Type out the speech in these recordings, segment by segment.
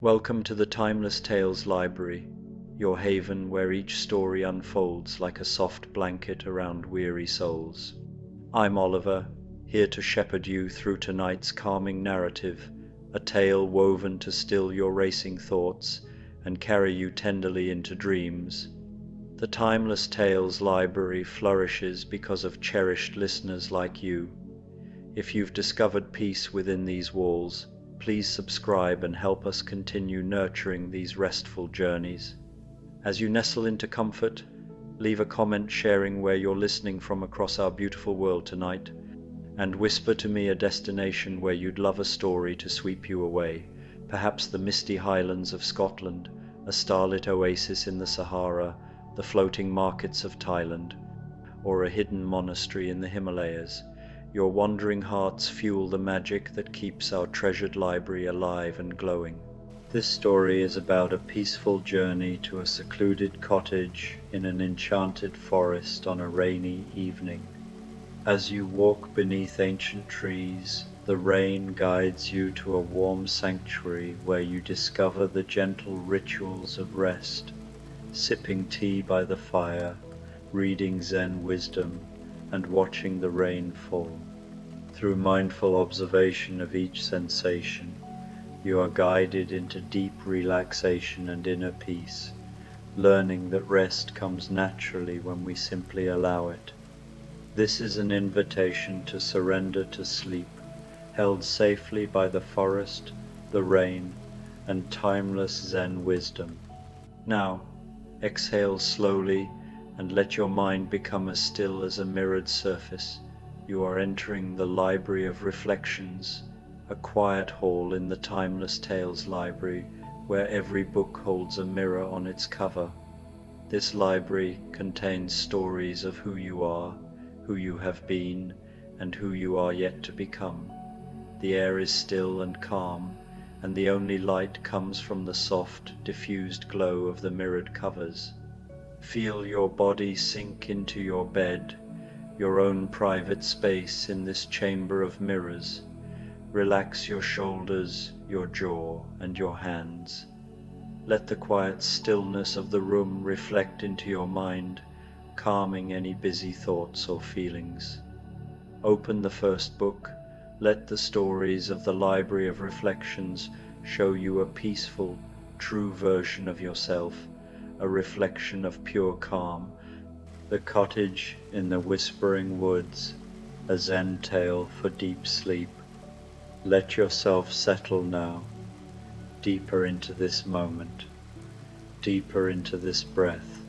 Welcome to the Timeless Tales Library, your haven where each story unfolds like a soft blanket around weary souls. I'm Oliver, here to shepherd you through tonight's calming narrative, a tale woven to still your racing thoughts and carry you tenderly into dreams. The Timeless Tales Library flourishes because of cherished listeners like you. If you've discovered peace within these walls, please subscribe and help us continue nurturing these restful journeys. As you nestle into comfort, leave a comment sharing where you're listening from across our beautiful world tonight, and whisper to me a destination where you'd love a story to sweep you away, perhaps the misty highlands of Scotland, a starlit oasis in the Sahara, the floating markets of Thailand, or a hidden monastery in the Himalayas. Your wandering hearts fuel the magic that keeps our treasured library alive and glowing. This story is about a peaceful journey to a secluded cottage in an enchanted forest on a rainy evening. As you walk beneath ancient trees, the rain guides you to a warm sanctuary where you discover the gentle rituals of rest, sipping tea by the fire, reading Zen wisdom, and watching the rain fall. Through mindful observation of each sensation, you are guided into deep relaxation and inner peace, learning that rest comes naturally when we simply allow it. This is an invitation to surrender to sleep, held safely by the forest, the rain, and timeless Zen wisdom. Now, exhale slowly and let your mind become as still as a mirrored surface. You are entering the Library of Reflections, a quiet hall in the Timeless Tales Library where every book holds a mirror on its cover. This library contains stories of who you are, who you have been, and who you are yet to become. The air is still and calm, and the only light comes from the soft, diffused glow of the mirrored covers. Feel your body sink into your bed, your own private space in this chamber of mirrors. Relax your shoulders, your jaw, and your hands. Let the quiet stillness of the room reflect into your mind, calming any busy thoughts or feelings. Open the first book. Let the stories of the Library of Reflections show you a peaceful, true version of yourself, a reflection of pure calm. The Cottage in the Whispering Woods, a Zen tale for deep sleep. Let yourself settle now, deeper into this moment, deeper into this breath,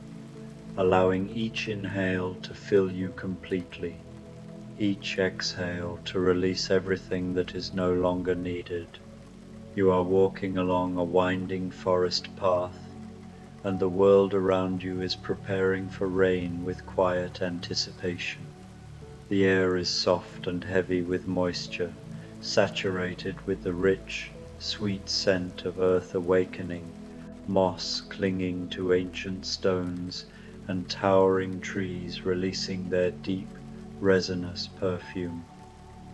allowing each inhale to fill you completely, each exhale to release everything that is no longer needed. You are walking along a winding forest path, and the world around you is preparing for rain with quiet anticipation. The air is soft and heavy with moisture, saturated with the rich, sweet scent of earth awakening, moss clinging to ancient stones, and towering trees releasing their deep, resinous perfume.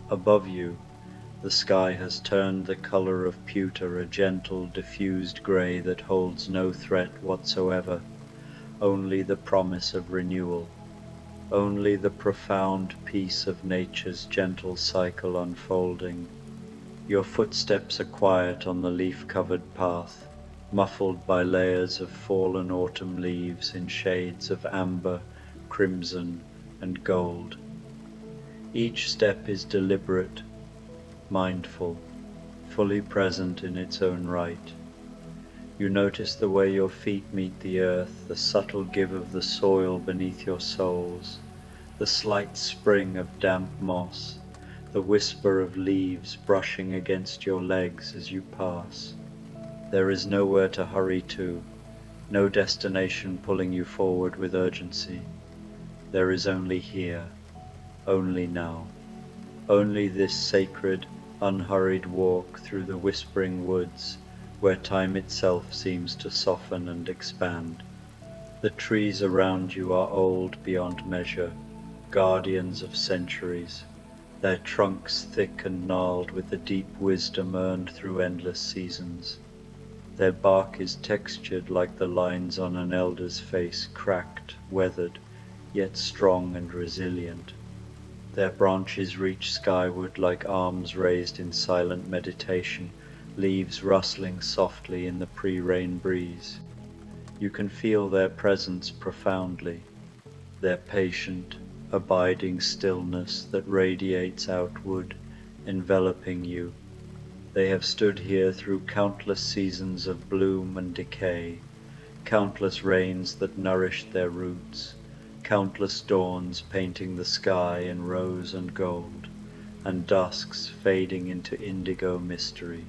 Above you, the sky has turned the color of pewter, a gentle, diffused gray that holds no threat whatsoever, only the promise of renewal, only the profound peace of nature's gentle cycle unfolding. Your footsteps are quiet on the leaf-covered path, muffled by layers of fallen autumn leaves in shades of amber, crimson, and gold. Each step is deliberate, mindful, fully present in its own right. You notice the way your feet meet the earth, the subtle give of the soil beneath your soles, the slight spring of damp moss, the whisper of leaves brushing against your legs as you pass. There is nowhere to hurry to, no destination pulling you forward with urgency. There is only here, only now, only this sacred, unhurried walk through the whispering woods where time itself seems to soften and expand. The trees around you are old beyond measure, guardians of centuries, their trunks thick and gnarled with the deep wisdom earned through endless seasons. Their bark is textured like the lines on an elder's face, cracked, weathered, yet strong and resilient. Their branches reach skyward like arms raised in silent meditation, leaves rustling softly in the pre-rain breeze. You can feel their presence profoundly, their patient, abiding stillness that radiates outward, enveloping you. They have stood here through countless seasons of bloom and decay, countless rains that nourished their roots, countless dawns painting the sky in rose and gold, and dusks fading into indigo mystery.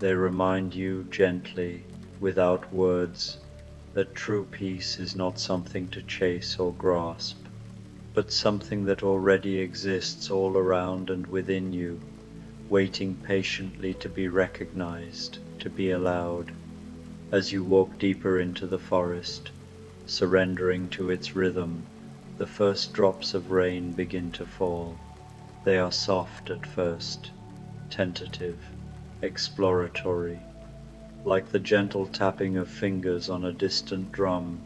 They remind you gently, without words, that true peace is not something to chase or grasp, but something that already exists all around and within you, waiting patiently to be recognized, to be allowed. As you walk deeper into the forest, surrendering to its rhythm, the first drops of rain begin to fall. They are soft at first, tentative, exploratory, like the gentle tapping of fingers on a distant drum,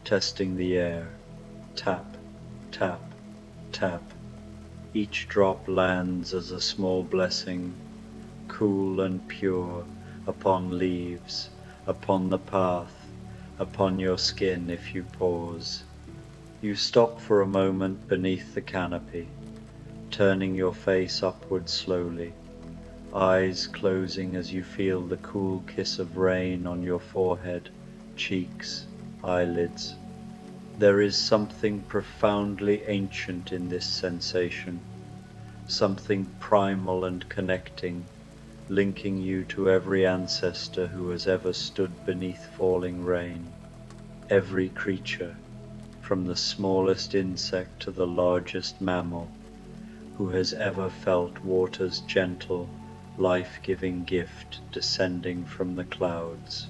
testing the air. Tap, tap, tap. Each drop lands as a small blessing, cool and pure, upon leaves, upon the path, upon your skin if you pause. You stop for a moment beneath the canopy, turning your face upward slowly, eyes closing as you feel the cool kiss of rain on your forehead, cheeks, eyelids. There is something profoundly ancient in this sensation, something primal and connecting, linking you to every ancestor who has ever stood beneath falling rain, every creature, from the smallest insect to the largest mammal, who has ever felt water's gentle, life-giving gift descending from the clouds.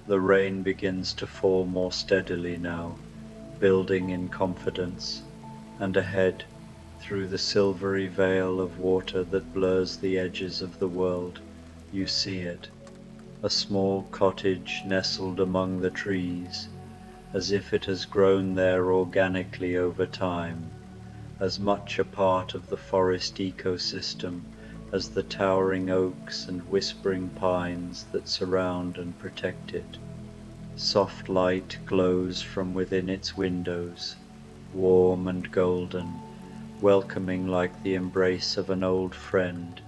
The rain begins to fall more steadily now, building in confidence, and ahead, through the silvery veil of water that blurs the edges of the world, you see it, a small cottage nestled among the trees, as if it has grown there organically over time, as much a part of the forest ecosystem as the towering oaks and whispering pines that surround and protect it. Soft light glows from within its windows, warm and golden, welcoming like the embrace of an old friend,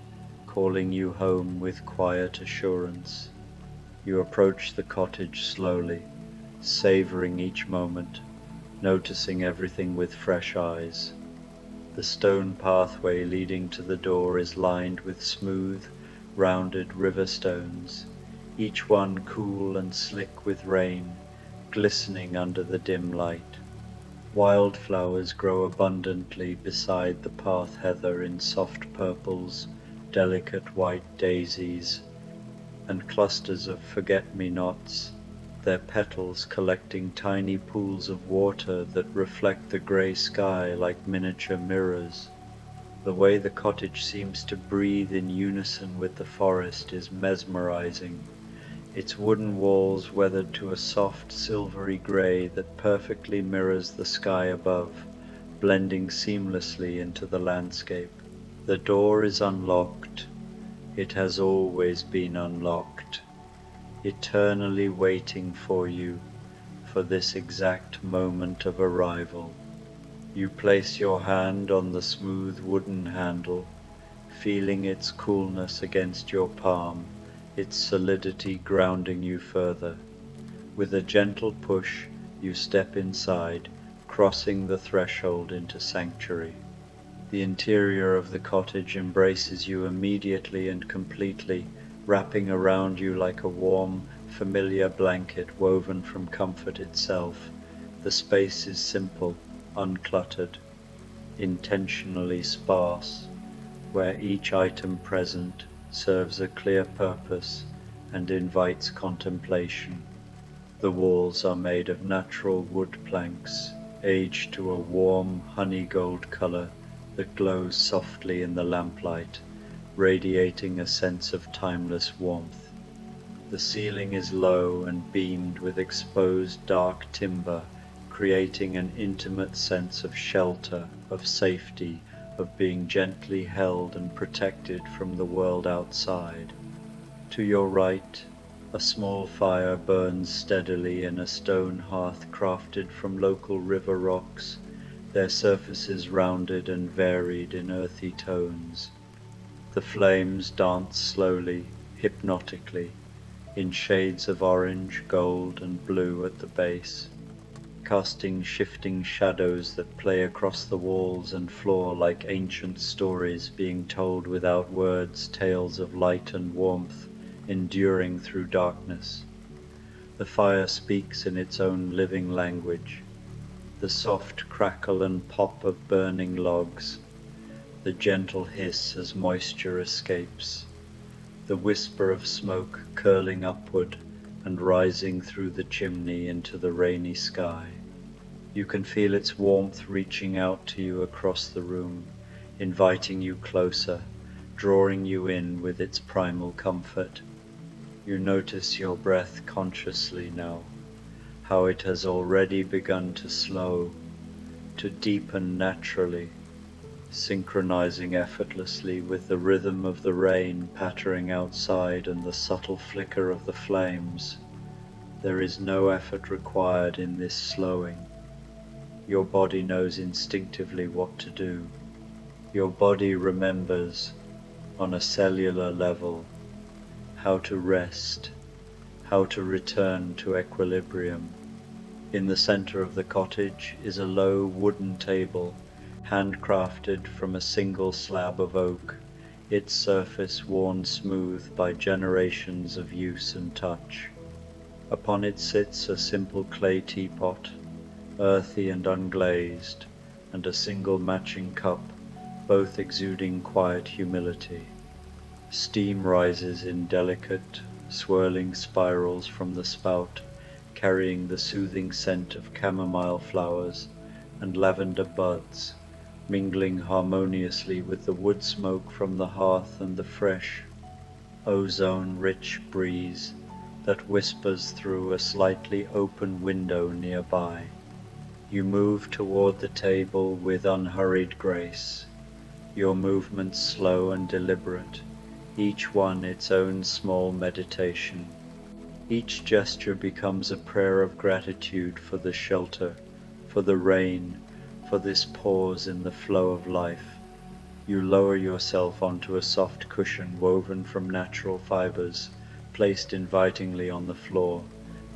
calling you home with quiet assurance. You approach the cottage slowly, savoring each moment, noticing everything with fresh eyes. The stone pathway leading to the door is lined with smooth, rounded river stones, each one cool and slick with rain, glistening under the dim light. Wildflowers grow abundantly beside the path heather in soft purples, delicate white daisies, and clusters of forget-me-nots, their petals collecting tiny pools of water that reflect the grey sky like miniature mirrors. The way the cottage seems to breathe in unison with the forest is mesmerizing, its wooden walls weathered to a soft silvery grey that perfectly mirrors the sky above, blending seamlessly into the landscape. The door is unlocked. It has always been unlocked, eternally waiting for you, for this exact moment of arrival. You place your hand on the smooth wooden handle, feeling its coolness against your palm, its solidity grounding you further. With a gentle push, you step inside, crossing the threshold into sanctuary. The interior of the cottage embraces you immediately and completely, wrapping around you like a warm, familiar blanket woven from comfort itself. The space is simple, uncluttered, intentionally sparse, where each item present serves a clear purpose and invites contemplation. The walls are made of natural wood planks, aged to a warm honey gold color that glows softly in the lamplight, radiating a sense of timeless warmth. The ceiling is low and beamed with exposed dark timber, creating an intimate sense of shelter, of safety, of being gently held and protected from the world outside. To your right, a small fire burns steadily in a stone hearth crafted from local river rocks, their surfaces rounded and varied in earthy tones. The flames dance slowly, hypnotically, in shades of orange, gold, and blue at the base, casting shifting shadows that play across the walls and floor like ancient stories being told without words, tales of light and warmth, enduring through darkness. The fire speaks in its own living language, the soft crackle and pop of burning logs, the gentle hiss as moisture escapes, the whisper of smoke curling upward and rising through the chimney into the rainy sky. You can feel its warmth reaching out to you across the room, inviting you closer, drawing you in with its primal comfort. You notice your breath consciously now, how it has already begun to slow, to deepen naturally, synchronizing effortlessly with the rhythm of the rain pattering outside and the subtle flicker of the flames. There is no effort required in this slowing. Your body knows instinctively what to do. Your body remembers, on a cellular level, how to rest, how to return to equilibrium. In the center of the cottage is a low wooden table, handcrafted from a single slab of oak, its surface worn smooth by generations of use and touch. Upon it sits a simple clay teapot, earthy and unglazed, and a single matching cup, both exuding quiet humility. Steam rises in delicate, swirling spirals from the spout, carrying the soothing scent of chamomile flowers and lavender buds, mingling harmoniously with the wood smoke from the hearth and the fresh, ozone-rich breeze that whispers through a slightly open window nearby. You move toward the table with unhurried grace, your movements slow and deliberate, each one its own small meditation. Each gesture becomes a prayer of gratitude for the shelter, for the rain, for this pause in the flow of life. You lower yourself onto a soft cushion woven from natural fibers, placed invitingly on the floor,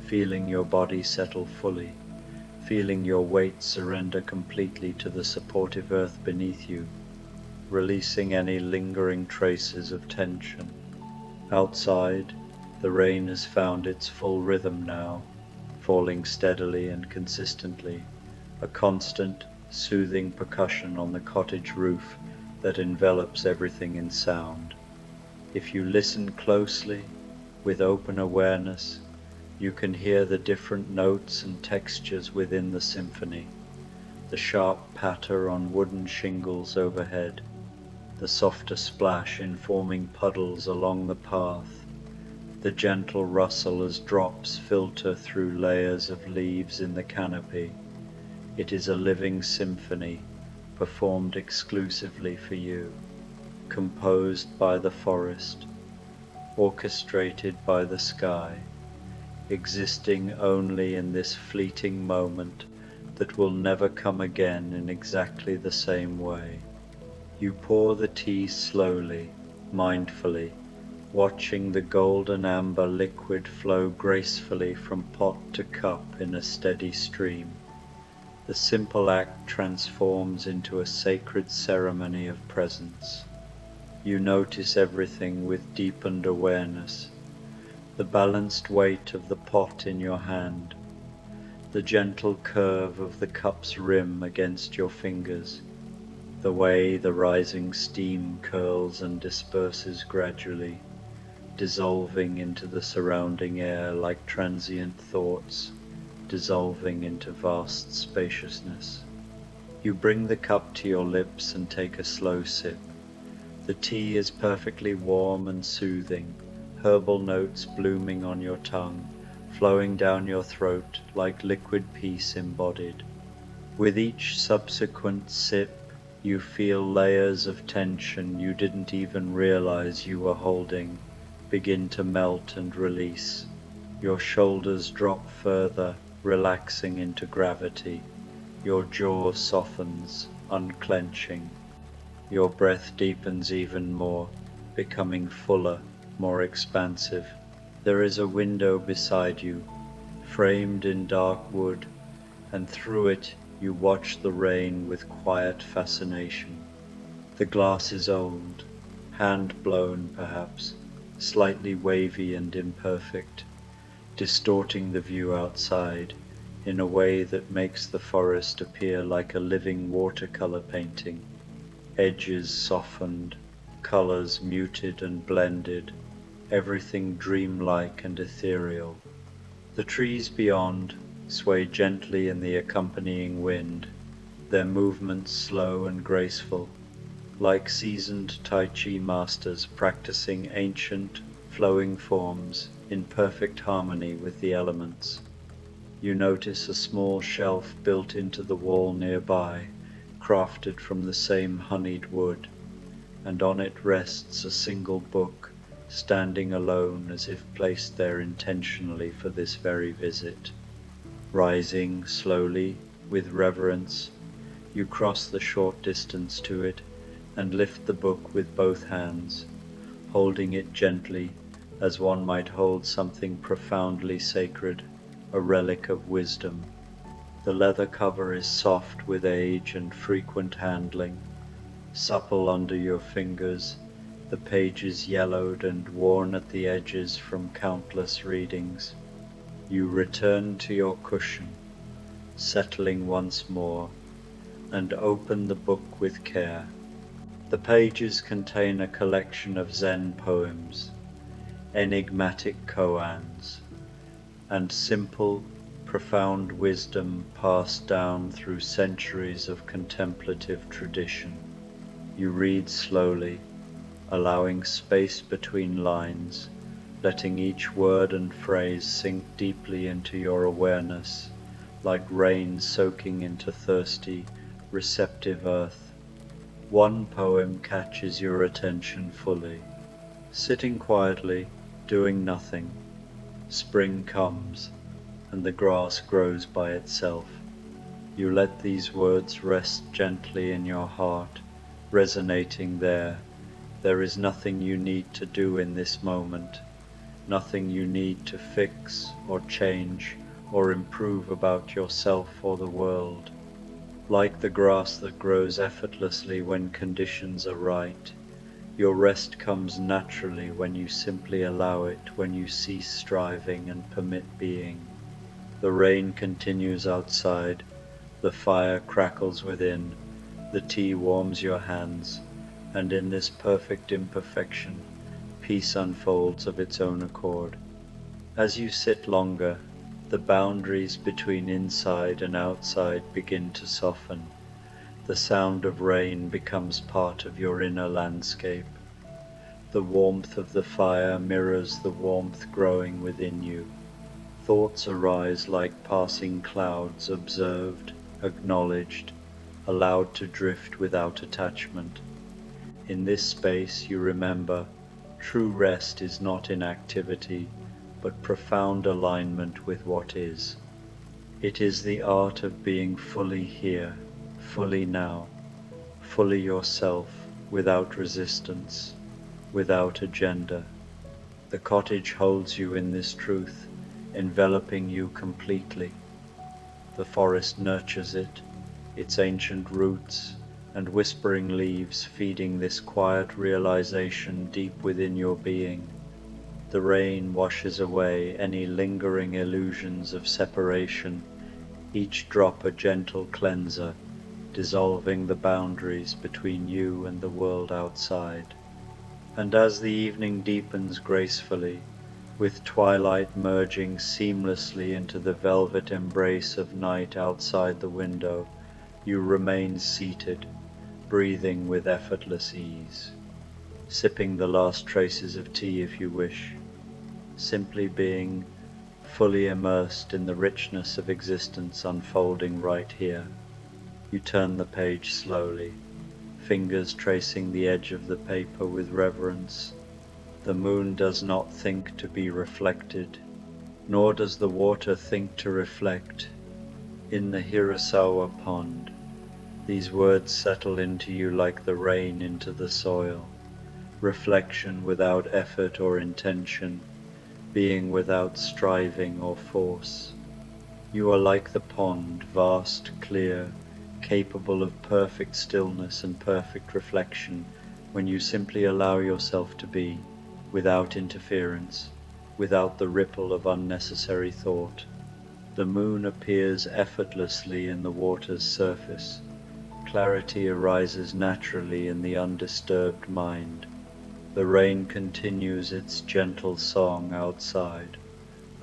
feeling your body settle fully, feeling your weight surrender completely to the supportive earth beneath you, releasing any lingering traces of tension. Outside, the rain has found its full rhythm now, falling steadily and consistently, a constant, soothing percussion on the cottage roof that envelops everything in sound. If you listen closely, with open awareness, you can hear the different notes and textures within the symphony, the sharp patter on wooden shingles overhead, the softer splash in forming puddles along the path, the gentle rustle as drops filter through layers of leaves in the canopy. It is a living symphony, performed exclusively for you, composed by the forest, orchestrated by the sky, existing only in this fleeting moment that will never come again in exactly the same way. You pour the tea slowly, mindfully, watching the golden amber liquid flow gracefully from pot to cup in a steady stream. The simple act transforms into a sacred ceremony of presence. You notice everything with deepened awareness, the balanced weight of the pot in your hand, the gentle curve of the cup's rim against your fingers, the way the rising steam curls and disperses gradually, dissolving into the surrounding air like transient thoughts, dissolving into vast spaciousness. You bring the cup to your lips and take a slow sip. The tea is perfectly warm and soothing, herbal notes blooming on your tongue, flowing down your throat like liquid peace embodied. With each subsequent sip, you feel layers of tension you didn't even realize you were holding begin to melt and release. Your shoulders drop further, relaxing into gravity. Your jaw softens, unclenching. Your breath deepens even more, becoming fuller, more expansive. There is a window beside you, framed in dark wood, and through it you watch the rain with quiet fascination. The glass is old, hand-blown perhaps, slightly wavy and imperfect, distorting the view outside in a way that makes the forest appear like a living watercolor painting, edges softened, colors muted and blended, everything dreamlike and ethereal. The trees beyond sway gently in the accompanying wind, their movements slow and graceful, like seasoned Tai Chi masters practicing ancient, flowing forms in perfect harmony with the elements. You notice a small shelf built into the wall nearby, crafted from the same honeyed wood, and on it rests a single book, standing alone as if placed there intentionally for this very visit. Rising slowly, with reverence, you cross the short distance to it and lift the book with both hands, holding it gently as one might hold something profoundly sacred, a relic of wisdom. The leather cover is soft with age and frequent handling, supple under your fingers, the pages yellowed and worn at the edges from countless readings. You return to your cushion, settling once more, and open the book with care. The pages contain a collection of Zen poems, enigmatic koans, and simple, profound wisdom passed down through centuries of contemplative tradition. You read slowly, allowing space between lines, letting each word and phrase sink deeply into your awareness, like rain soaking into thirsty, receptive earth. One poem catches your attention fully. Sitting quietly, doing nothing, spring comes, and the grass grows by itself. You let these words rest gently in your heart, resonating there. There is nothing you need to do in this moment, nothing you need to fix or change or improve about yourself or the world. Like the grass that grows effortlessly when conditions are right, your rest comes naturally when you simply allow it, when you cease striving and permit being. The rain continues outside, the fire crackles within, the tea warms your hands, and in this perfect imperfection, peace unfolds of its own accord. As you sit longer, the boundaries between inside and outside begin to soften. The sound of rain becomes part of your inner landscape. The warmth of the fire mirrors the warmth growing within you. Thoughts arise like passing clouds, observed, acknowledged, allowed to drift without attachment. In this space you remember, true rest is not inactivity, but profound alignment with what is. It is the art of being fully here, fully now, fully yourself, without resistance, without agenda. The cottage holds you in this truth, enveloping you completely. The forest nurtures it, its ancient roots and whispering leaves feeding this quiet realization deep within your being. The rain washes away any lingering illusions of separation, each drop a gentle cleanser, dissolving the boundaries between you and the world outside. And as the evening deepens gracefully, with twilight merging seamlessly into the velvet embrace of night outside the window, you remain seated, breathing with effortless ease, sipping the last traces of tea if you wish, simply being fully immersed in the richness of existence unfolding right here. You turn the page slowly, fingers tracing the edge of the paper with reverence. The moon does not think to be reflected, nor does the water think to reflect. In the Hirasawa pond, these words settle into you like the rain into the soil. Reflection without effort or intention, being without striving or force. You are like the pond, vast, clear, capable of perfect stillness and perfect reflection when you simply allow yourself to be, without interference, without the ripple of unnecessary thought. The moon appears effortlessly in the water's surface. Clarity arises naturally in the undisturbed mind. The rain continues its gentle song outside,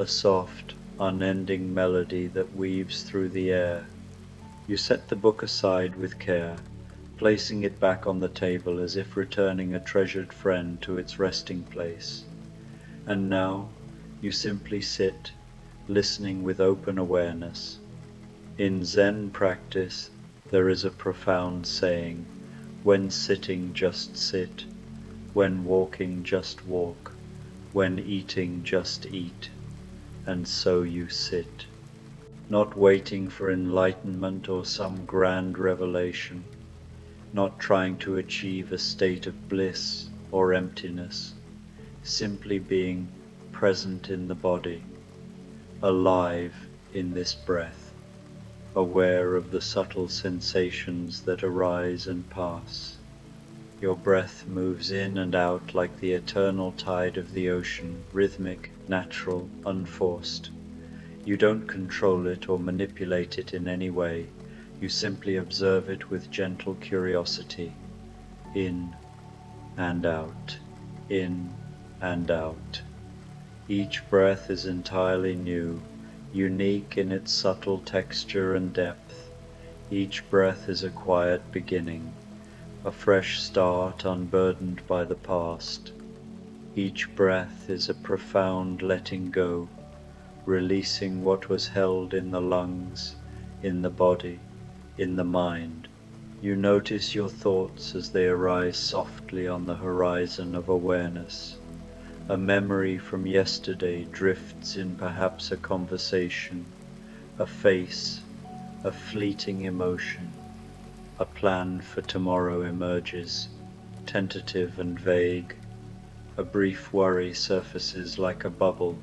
a soft, unending melody that weaves through the air. You set the book aside with care, placing it back on the table as if returning a treasured friend to its resting place. And now you simply sit, listening with open awareness. In Zen practice, there is a profound saying, when sitting, just sit. When walking, just walk. When eating, just eat. And so you sit, not waiting for enlightenment or some grand revelation, not trying to achieve a state of bliss or emptiness, simply being present in the body, alive in this breath, aware of the subtle sensations that arise and pass. Your breath moves in and out like the eternal tide of the ocean, rhythmic, natural, unforced. You don't control it or manipulate it in any way. You simply observe it with gentle curiosity. In and out, in and out. Each breath is entirely new, unique in its subtle texture and depth. Each breath is a quiet beginning, a fresh start unburdened by the past. Each breath is a profound letting go, releasing what was held in the lungs, in the body, in the mind. You notice your thoughts as they arise softly on the horizon of awareness. A memory from yesterday drifts in perhaps a conversation, a face, a fleeting emotion. A plan for tomorrow emerges, tentative and vague. A brief worry surfaces like a bubble.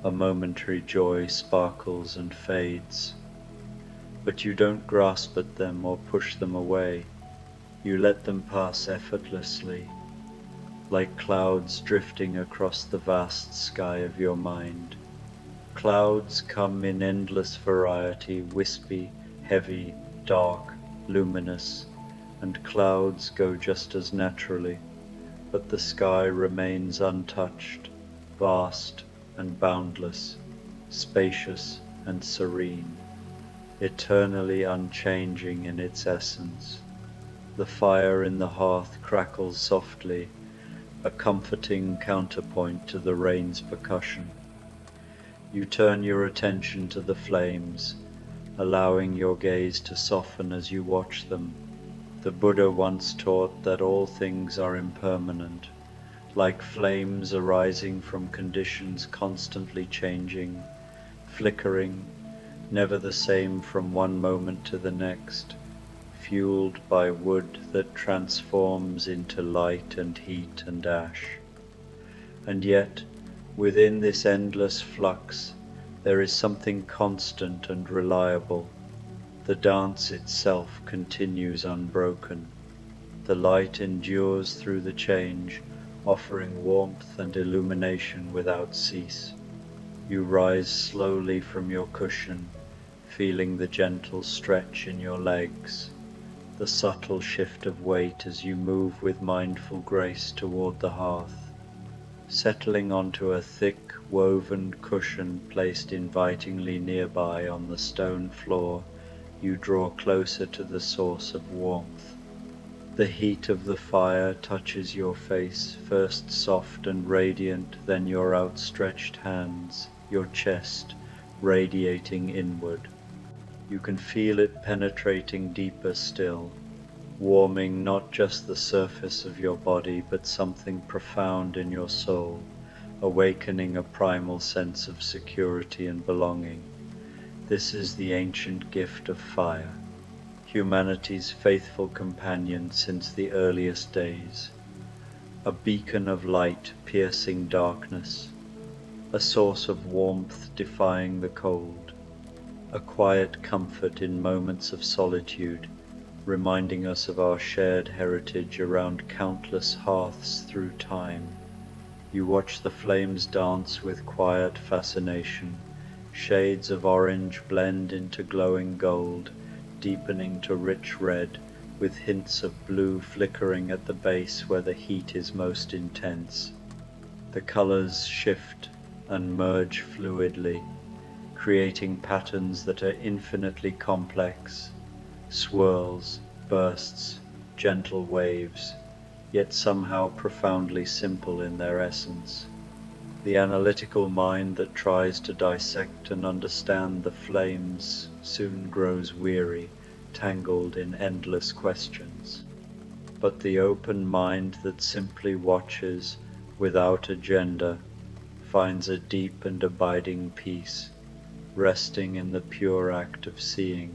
A momentary joy sparkles and fades. But you don't grasp at them or push them away. You let them pass effortlessly, like clouds drifting across the vast sky of your mind. Clouds come in endless variety, wispy, heavy, dark, luminous, and clouds go just as naturally, but the sky remains untouched, vast and boundless, spacious and serene, eternally unchanging in its essence. The fire in the hearth crackles softly, a comforting counterpoint to the rain's percussion. You turn your attention to the flames, allowing your gaze to soften as you watch them. The Buddha once taught that all things are impermanent, like flames arising from conditions constantly changing, flickering, never the same from one moment to the next, fueled by wood that transforms into light and heat and ash. And yet, within this endless flux, there is something constant and reliable. The dance itself continues unbroken. The light endures through the change, offering warmth and illumination without cease. You rise slowly from your cushion, feeling the gentle stretch in your legs, the subtle shift of weight as you move with mindful grace toward the hearth. Settling onto a thick, woven cushion placed invitingly nearby on the stone floor, you draw closer to the source of warmth. The heat of the fire touches your face, first soft and radiant, then your outstretched hands, your chest, radiating inward. You can feel it penetrating deeper still, warming not just the surface of your body, but something profound in your soul, awakening a primal sense of security and belonging. This is the ancient gift of fire, humanity's faithful companion since the earliest days, a beacon of light piercing darkness, a source of warmth defying the cold, a quiet comfort in moments of solitude, reminding us of our shared heritage around countless hearths through time. You watch the flames dance with quiet fascination, shades of orange blend into glowing gold, deepening to rich red, with hints of blue flickering at the base where the heat is most intense. The colors shift and merge fluidly, creating patterns that are infinitely complex, swirls, bursts, gentle waves, yet somehow profoundly simple in their essence. The analytical mind that tries to dissect and understand the flames soon grows weary, tangled in endless questions. But the open mind that simply watches, without agenda, finds a deep and abiding peace, resting in the pure act of seeing.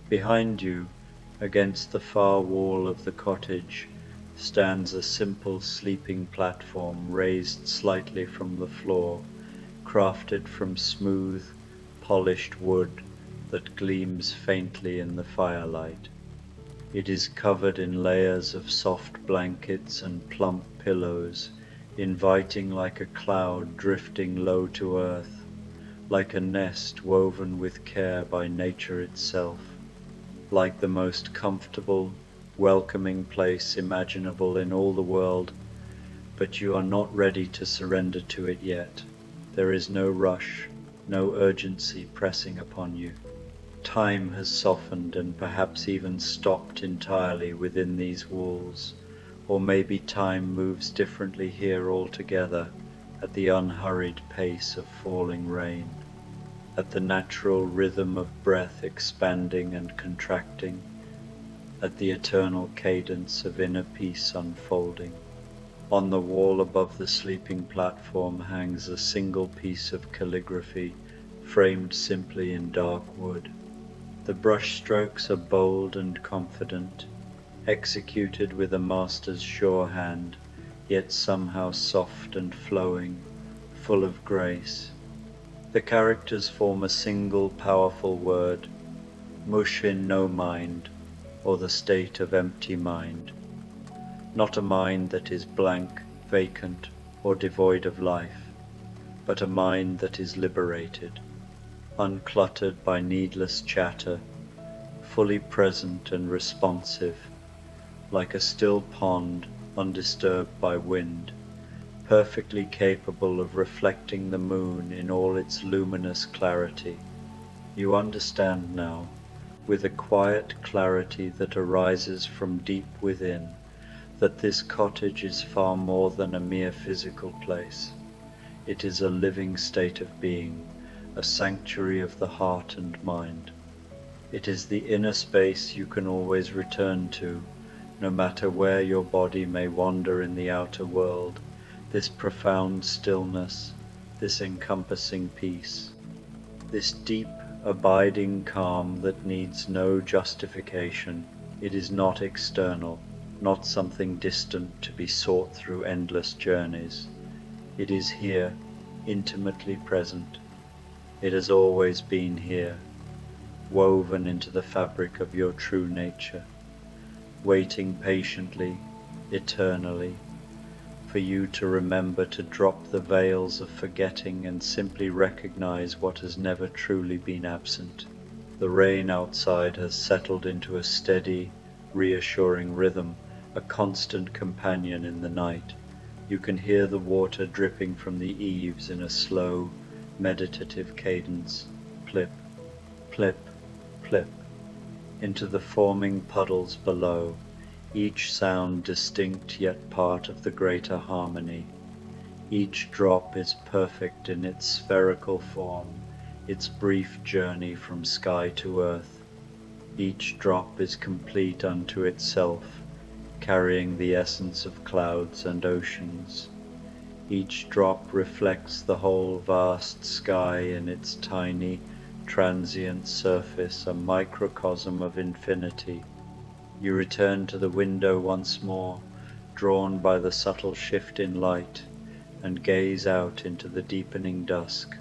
Behind you, against the far wall of the cottage, stands a simple sleeping platform raised slightly from the floor, crafted from smooth, polished wood that gleams faintly in the firelight. It is covered in layers of soft blankets and plump pillows, inviting like a cloud drifting low to earth, like a nest woven with care by nature itself, like the most comfortable, welcoming place imaginable in all the world, but you are not ready to surrender to it yet. There is no rush, no urgency pressing upon you. Time has softened and perhaps even stopped entirely within these walls, or maybe time moves differently here altogether, at the unhurried pace of falling rain, at the natural rhythm of breath expanding and contracting, at the eternal cadence of inner peace unfolding. On the wall above the sleeping platform hangs a single piece of calligraphy, framed simply in dark wood. The brush strokes are bold and confident, executed with a master's sure hand, yet somehow soft and flowing, full of grace. The characters form a single powerful word, mushin no mind, or the state of empty mind. Not a mind that is blank, vacant, or devoid of life, but a mind that is liberated, uncluttered by needless chatter, fully present and responsive, like a still pond undisturbed by wind, perfectly capable of reflecting the moon in all its luminous clarity. You understand now, with a quiet clarity that arises from deep within, that this cottage is far more than a mere physical place. It is a living state of being, a sanctuary of the heart and mind. It is the inner space you can always return to, no matter where your body may wander in the outer world, this profound stillness, this encompassing peace, this deep, abiding calm that needs no justification. It is not external, not something distant to be sought through endless journeys. It is here, intimately present. It has always been here, woven into the fabric of your true nature, waiting patiently, eternally, for you to remember to drop the veils of forgetting and simply recognize what has never truly been absent. The rain outside has settled into a steady, reassuring rhythm, a constant companion in the night. You can hear the water dripping from the eaves in a slow, meditative cadence, plip, plip, plip, into the forming puddles below, each sound distinct yet part of the greater harmony. Each drop is perfect in its spherical form, its brief journey from sky to earth. Each drop is complete unto itself, carrying the essence of clouds and oceans. Each drop reflects the whole vast sky in its tiny, transient surface, a microcosm of infinity. You return to the window once more, drawn by the subtle shift in light, and gaze out into the deepening dusk.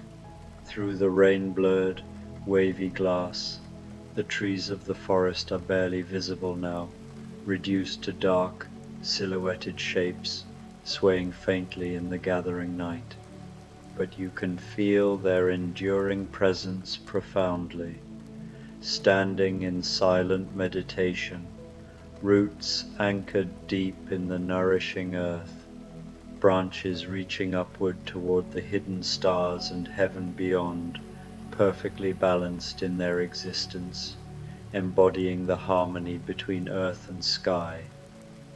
Through the rain-blurred, wavy glass, the trees of the forest are barely visible now, reduced to dark, silhouetted shapes, swaying faintly in the gathering night. But you can feel their enduring presence profoundly, standing in silent meditation, roots anchored deep in the nourishing earth, branches reaching upward toward the hidden stars and heaven beyond, perfectly balanced in their existence, embodying the harmony between earth and sky,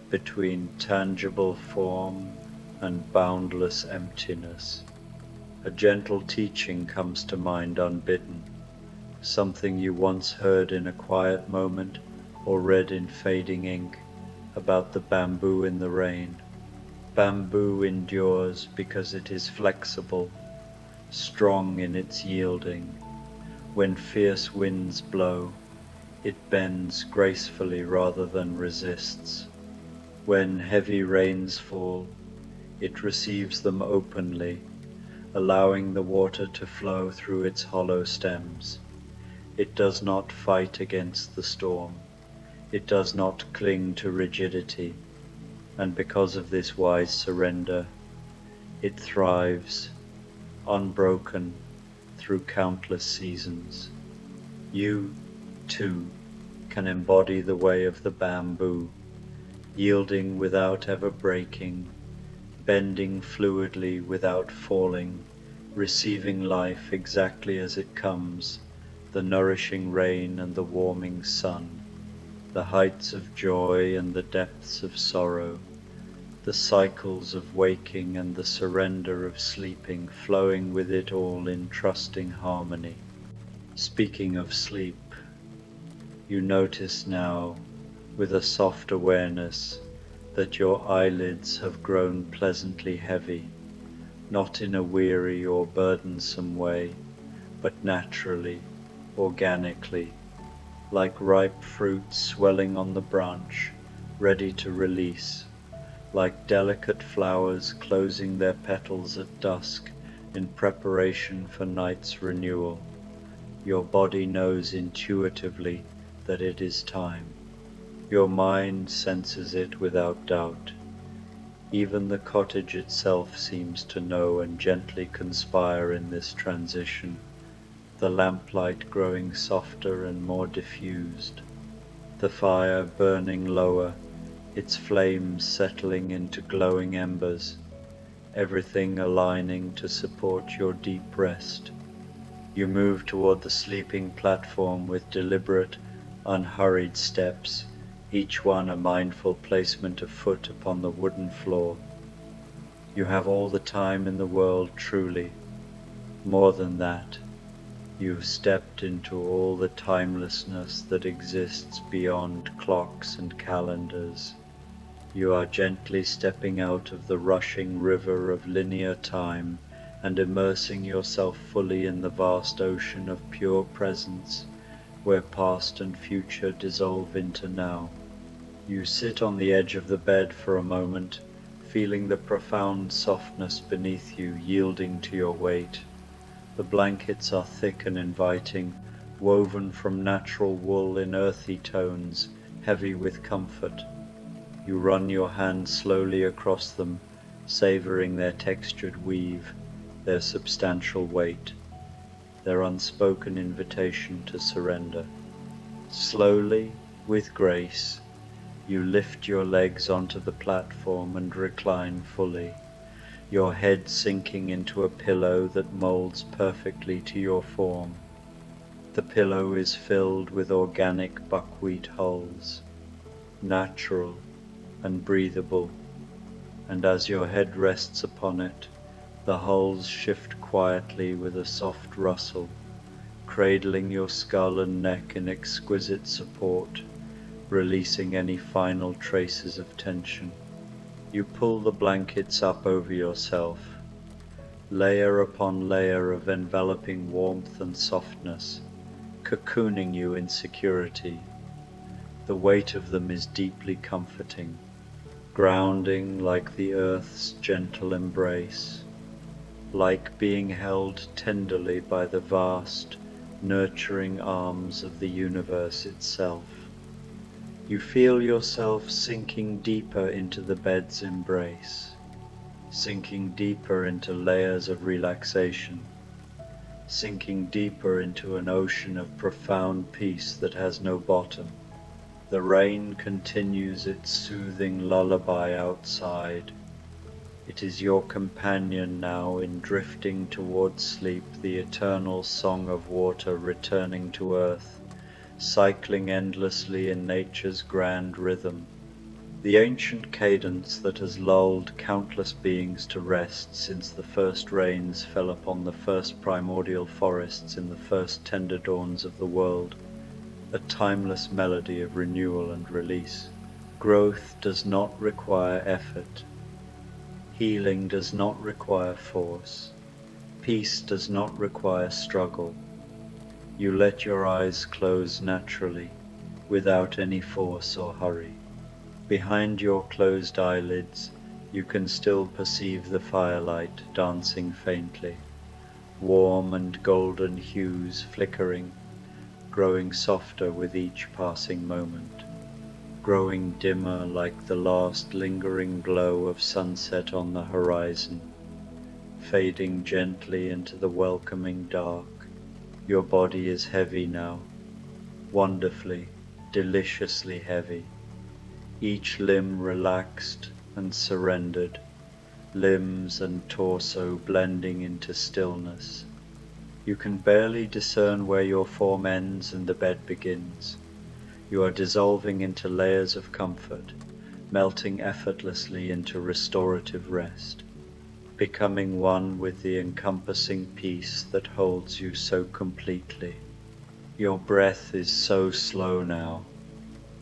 between tangible form and boundless emptiness. A gentle teaching comes to mind unbidden, something you once heard in a quiet moment or read in fading ink about the bamboo in the rain. Bamboo endures because it is flexible, strong in its yielding. When fierce winds blow, it bends gracefully rather than resists. When heavy rains fall, it receives them openly, allowing the water to flow through its hollow stems. It does not fight against the storm. It does not cling to rigidity, and because of this wise surrender, it thrives, unbroken, through countless seasons. You, too, can embody the way of the bamboo, yielding without ever breaking, bending fluidly without falling, receiving life exactly as it comes, the nourishing rain and the warming sun, the heights of joy and the depths of sorrow, the cycles of waking and the surrender of sleeping, flowing with it all in trusting harmony. Speaking of sleep, you notice now, with a soft awareness, that your eyelids have grown pleasantly heavy, not in a weary or burdensome way, but naturally, organically, like ripe fruit swelling on the branch, ready to release, like delicate flowers closing their petals at dusk in preparation for night's renewal. Your body knows intuitively that it is time. Your mind senses it without doubt. Even the cottage itself seems to know and gently conspire in this transition, the lamplight growing softer and more diffused, the fire burning lower, its flames settling into glowing embers, everything aligning to support your deep rest. You move toward the sleeping platform with deliberate, unhurried steps, each one a mindful placement of foot upon the wooden floor. You have all the time in the world truly. More than that, you've stepped into all the timelessness that exists beyond clocks and calendars. You are gently stepping out of the rushing river of linear time and immersing yourself fully in the vast ocean of pure presence, where past and future dissolve into now. You sit on the edge of the bed for a moment, feeling the profound softness beneath you yielding to your weight. The blankets are thick and inviting, woven from natural wool in earthy tones, heavy with comfort. You run your hand slowly across them, savoring their textured weave, their substantial weight, their unspoken invitation to surrender. Slowly, with grace, you lift your legs onto the platform and recline fully, your head sinking into a pillow that molds perfectly to your form. The pillow is filled with organic buckwheat hulls, natural, and breathable, and as your head rests upon it, the hulls shift quietly with a soft rustle, cradling your skull and neck in exquisite support, releasing any final traces of tension. You pull the blankets up over yourself, layer upon layer of enveloping warmth and softness, cocooning you in security. The weight of them is deeply comforting, grounding like the earth's gentle embrace, like being held tenderly by the vast, nurturing arms of the universe itself. You feel yourself sinking deeper into the bed's embrace, sinking deeper into layers of relaxation, sinking deeper into an ocean of profound peace that has no bottom. The rain continues its soothing lullaby outside. It is your companion now in drifting towards sleep, the eternal song of water returning to earth, cycling endlessly in nature's grand rhythm. The ancient cadence that has lulled countless beings to rest since the first rains fell upon the first primordial forests in the first tender dawns of the world, a timeless melody of renewal and release. Growth does not require effort. Healing does not require force. Peace does not require struggle. You let your eyes close naturally, without any force or hurry. Behind your closed eyelids, you can still perceive the firelight dancing faintly, warm and golden hues flickering, growing softer with each passing moment, growing dimmer like the last lingering glow of sunset on the horizon, fading gently into the welcoming dark. Your body is heavy now, wonderfully, deliciously heavy, each limb relaxed and surrendered, limbs and torso blending into stillness. You can barely discern where your form ends and the bed begins. You are dissolving into layers of comfort, melting effortlessly into restorative rest, becoming one with the encompassing peace that holds you so completely. Your breath is so slow now,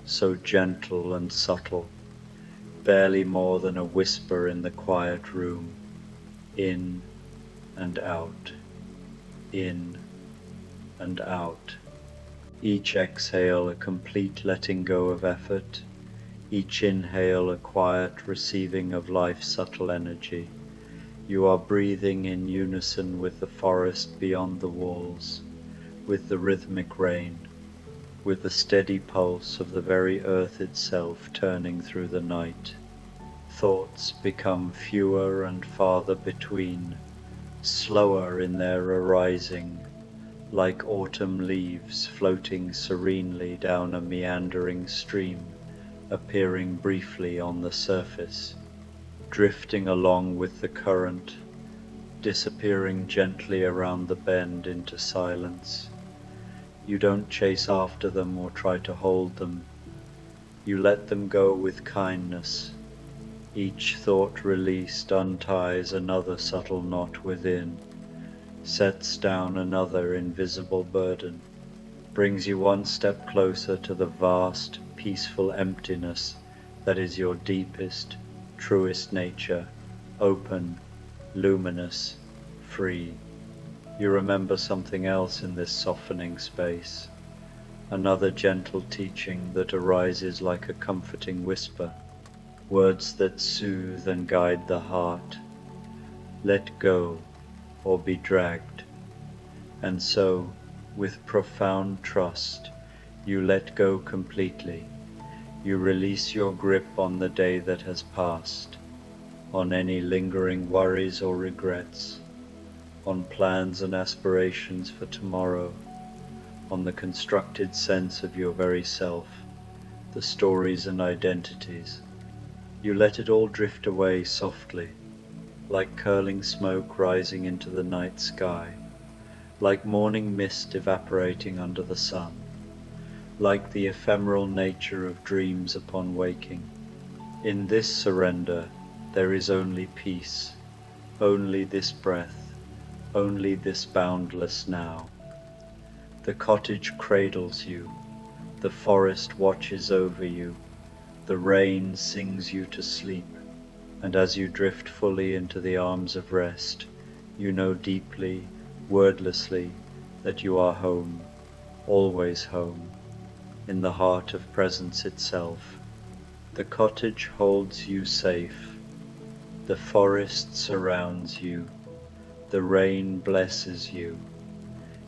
so gentle and subtle, barely more than a whisper in the quiet room, in and out, in and out. Each exhale a complete letting go of effort, each inhale a quiet receiving of life's subtle energy. You are breathing in unison with the forest beyond the walls, with the rhythmic rain, with the steady pulse of the very earth itself turning through the night. Thoughts become fewer and farther between, slower in their arising, like autumn leaves floating serenely down a meandering stream, appearing briefly on the surface, drifting along with the current, disappearing gently around the bend into silence. You don't chase after them or try to hold them. You let them go with kindness. Each thought released unties another subtle knot within, sets down another invisible burden, brings you one step closer to the vast, peaceful emptiness that is your deepest, truest nature, open, luminous, free. You remember something else in this softening space, another gentle teaching that arises like a comforting whisper, words that soothe and guide the heart. Let go, or be dragged. And so, with profound trust, you let go completely. You release your grip on the day that has passed, on any lingering worries or regrets, on plans and aspirations for tomorrow, on the constructed sense of your very self, the stories and identities. You let it all drift away softly, like curling smoke rising into the night sky, like morning mist evaporating under the sun, like the ephemeral nature of dreams upon waking. In this surrender there is only peace, only this breath, only this boundless now. The cottage cradles you, the forest watches over you, the rain sings you to sleep, and as you drift fully into the arms of rest, you know deeply, wordlessly, that you are home, always home, in the heart of presence itself. The cottage holds you safe, the forest surrounds you, the rain blesses you.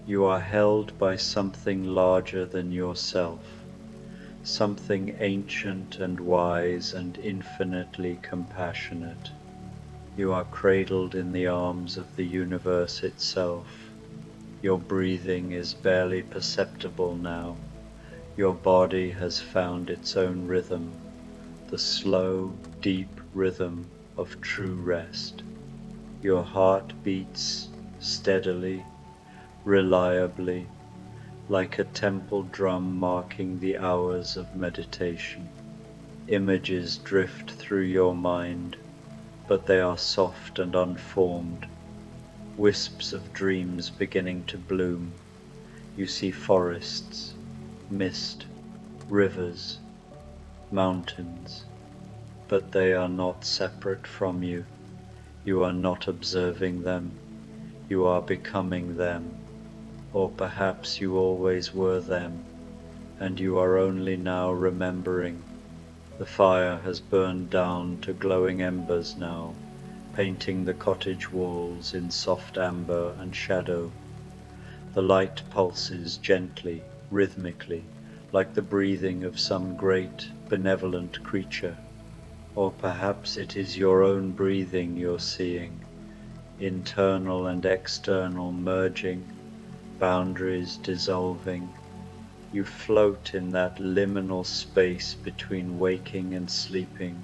You are held by something larger than yourself, something ancient and wise and infinitely compassionate. You are cradled in the arms of the universe itself. Your breathing is barely perceptible now. Your body has found its own rhythm, the slow, deep rhythm of true rest. Your heart beats steadily, reliably, like a temple drum marking the hours of meditation. Images drift through your mind, but they are soft and unformed, wisps of dreams beginning to bloom. You see forests, mist, rivers, mountains, but they are not separate from you. You are not observing them, you are becoming them, or perhaps you always were them, and you are only now remembering. The fire has burned down to glowing embers now, painting the cottage walls in soft amber and shadow. The light pulses gently, rhythmically, like the breathing of some great, benevolent creature. Or perhaps it is your own breathing you're seeing, internal and external merging, boundaries dissolving. You float in that liminal space between waking and sleeping,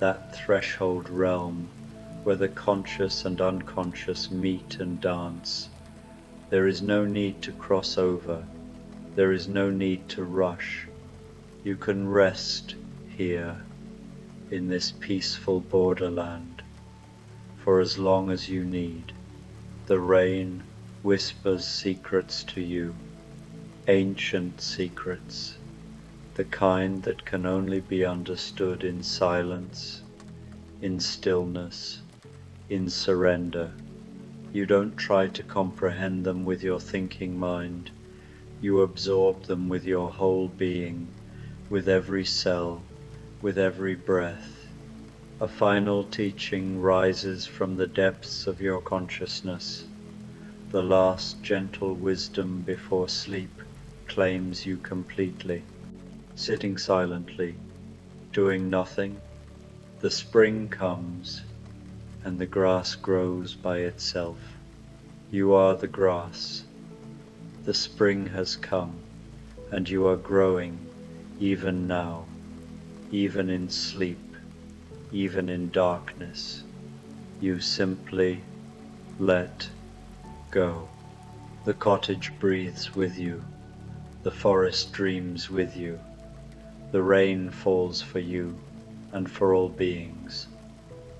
that threshold realm where the conscious and unconscious meet and dance. There is no need to cross over, there is no need to rush. You can rest here, in this peaceful borderland, for as long as you need. The rain whispers secrets to you, ancient secrets, the kind that can only be understood in silence, in stillness, in surrender. You don't try to comprehend them with your thinking mind, you absorb them with your whole being, with every cell, with every breath. A final teaching rises from the depths of your consciousness. The last gentle wisdom before sleep claims you completely. Sitting silently, doing nothing, the spring comes, and the grass grows by itself. You are the grass. The spring has come, and you are growing even now, even in sleep, even in darkness. You simply let go. The cottage breathes with you, the forest dreams with you, the rain falls for you and for all beings,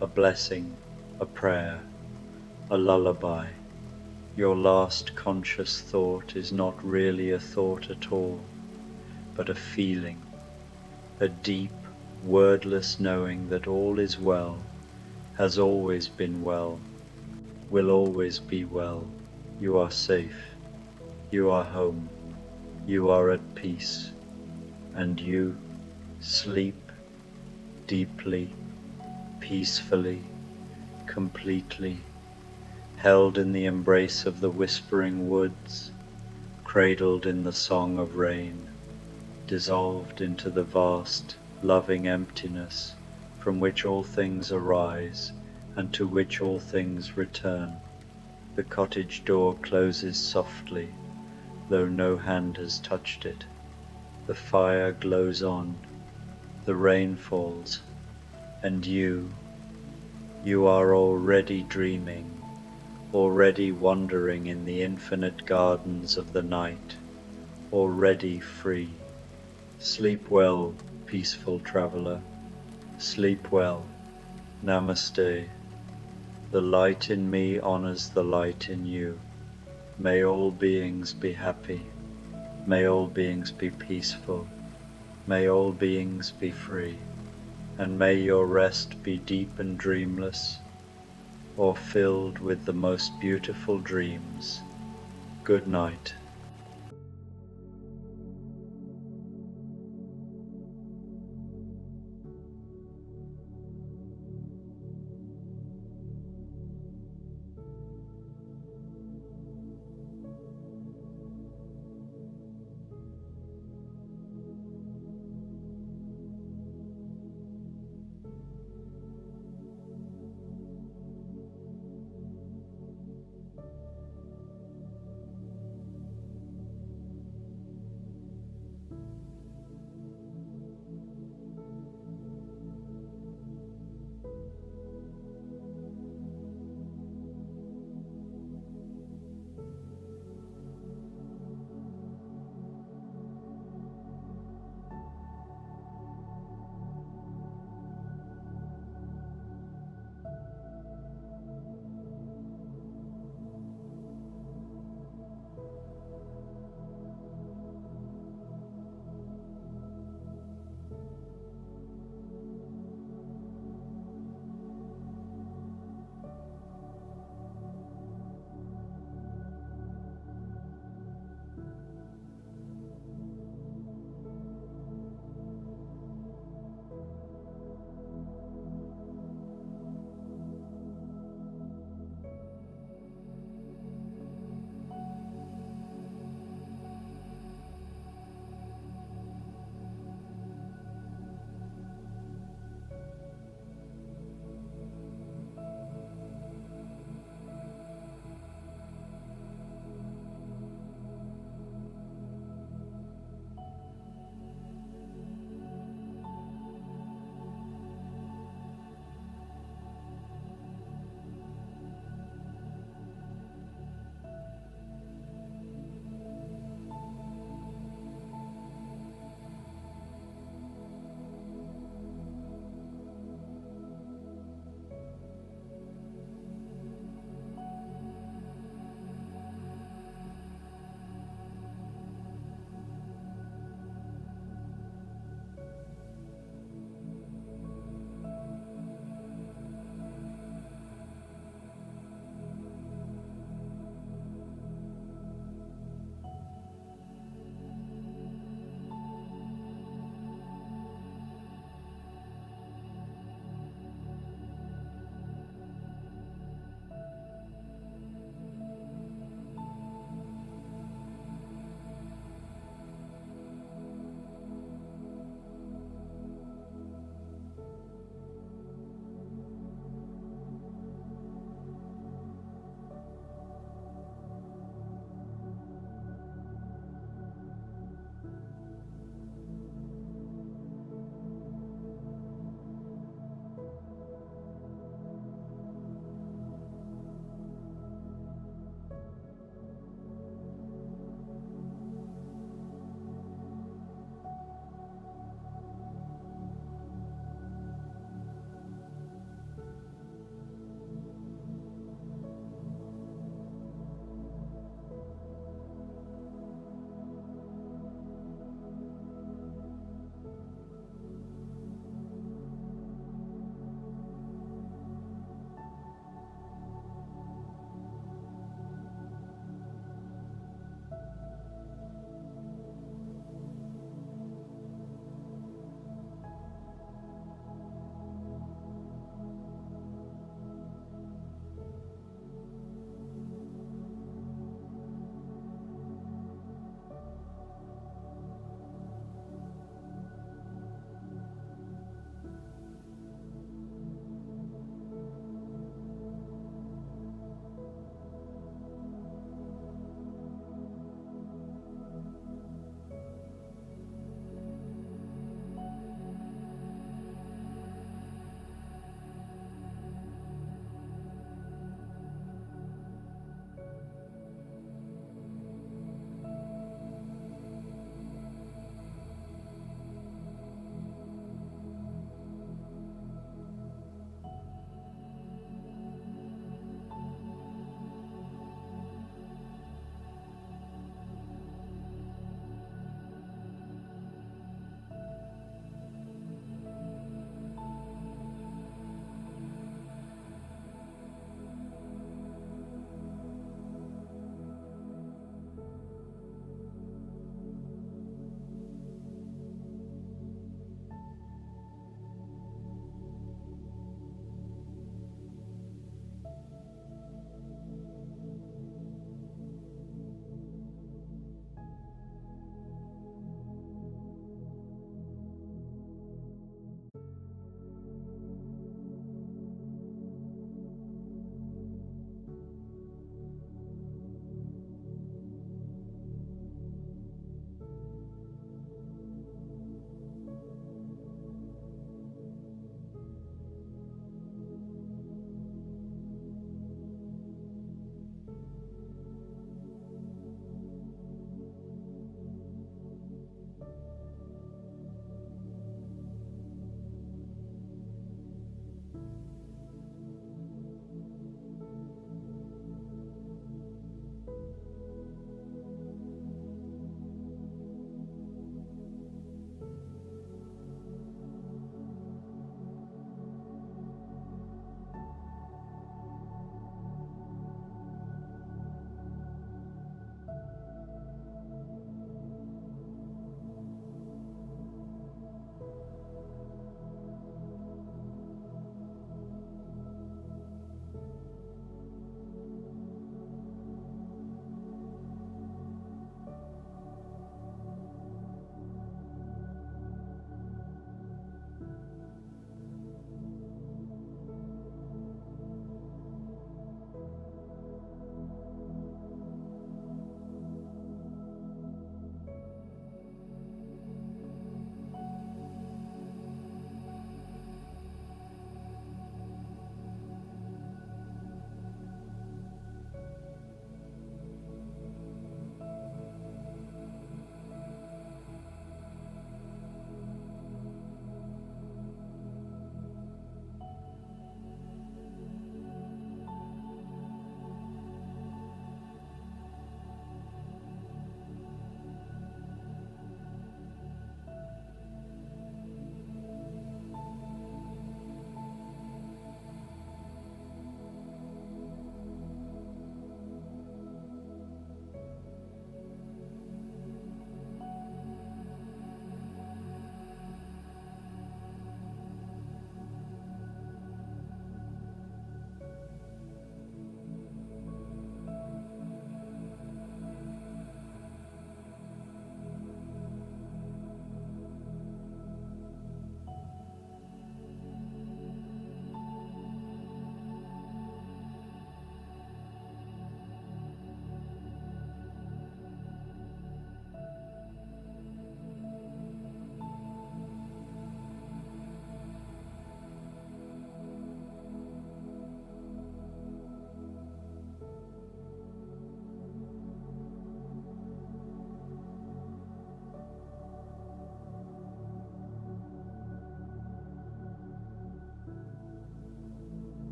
a blessing, a prayer, a lullaby. Your last conscious thought is not really a thought at all, but a feeling, a deep, wordless knowing that all is well, has always been well, will always be well. You are safe, you are home, you are at peace, and you sleep deeply, peacefully, completely, held in the embrace of the whispering woods, cradled in the song of rain, dissolved into the vast, loving emptiness from which all things arise and to which all things return. The cottage door closes softly, though no hand has touched it. The fire glows on, the rain falls, and you are already dreaming, already wandering in the infinite gardens of the night, already free. Sleep well, peaceful traveler. Sleep well. Namaste. The light in me honors the light in you. May all beings be happy. May all beings be peaceful. May all beings be free. And may your rest be deep and dreamless, or filled with the most beautiful dreams. Good night.